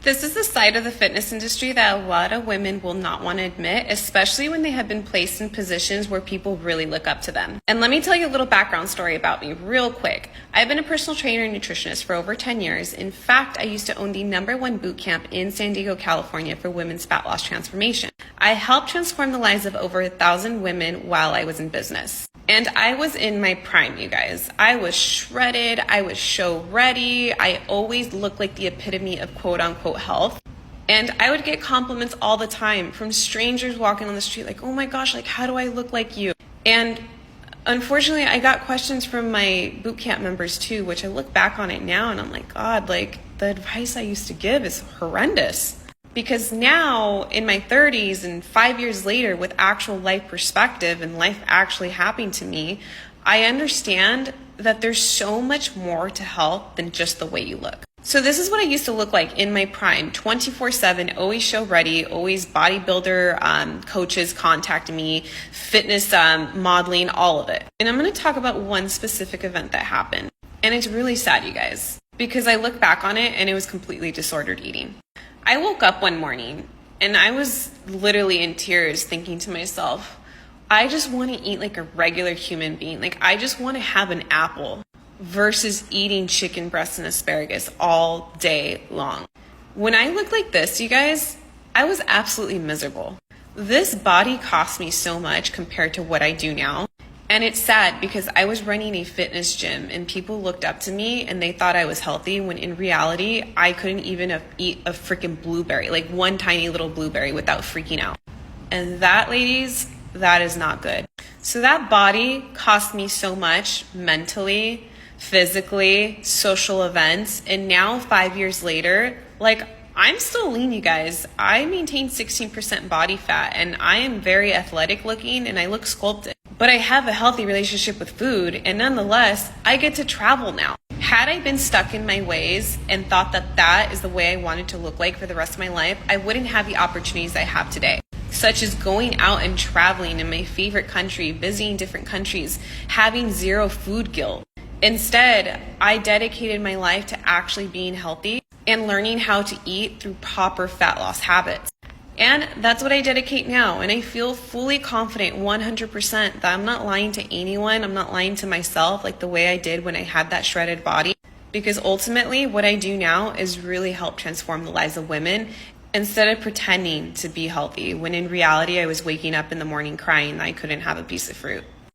This is the side of the fitness industry that a lot of women will not want to admit, especially when they have been placed in positions where people really look up to them. And let me tell you a little background story about me real quick. I've been a personal trainer and nutritionist for over 10 years. In fact, I used to own the #1 boot camp in San Diego, California for women's fat loss transformation. I helped transform the lives of over 1,000 women while I was in business. And I was in my prime, you guys. I was shredded. I was show ready. I always looked like the epitome of quote unquote health. And I would get compliments all the time from strangers walking on the street like, oh my gosh, like, how do I look like you? And unfortunately, I got questions from my boot camp members too, which I look back on it now and I'm like, God, like the advice I used to give is horrendous. Because now in my 30s and 5 years later with actual life perspective and life actually happening to me, I understand that there's so much more to health than just the way you look. So this is what I used to look like in my prime, 24/7, always show ready, always bodybuilder coaches contacting me, fitness modeling, all of it. And I'm going to talk about one specific event that happened. And it's really sad, you guys, because I look back on it and it was completely disordered eating. I woke up one morning and I was literally in tears thinking to myself, I just want to eat like a regular human being. Like I just want to have an apple versus eating chicken breasts and asparagus all day long. When I look like this, you guys, I was absolutely miserable. This body cost me so much compared to what I do now. And it's sad because I was running a fitness gym and people looked up to me and they thought I was healthy when in reality, I couldn't even eat a freaking blueberry, like one tiny little blueberry without freaking out. And that, ladies, that is not good. So that body cost me so much mentally, physically, social events. And now 5 years later, like I'm still lean, you guys. I maintain 16% body fat and I am very athletic looking and I look sculpted. But I have a healthy relationship with food and nonetheless, I get to travel now. Had I been stuck in my ways and thought that that is the way I wanted to look like for the rest of my life, I wouldn't have the opportunities I have today, such as going out and traveling in my favorite country, visiting different countries, having zero food guilt. Instead, I dedicated my life to actually being healthy and learning how to eat through proper fat loss habits. And that's what I dedicate now. And I feel fully confident 100% that I'm not lying to anyone. I'm not lying to myself like the way I did when I had that shredded body. Because ultimately what I do now is really help transform the lives of women instead of pretending to be healthy when in reality I was waking up in the morning crying that I couldn't have a piece of fruit.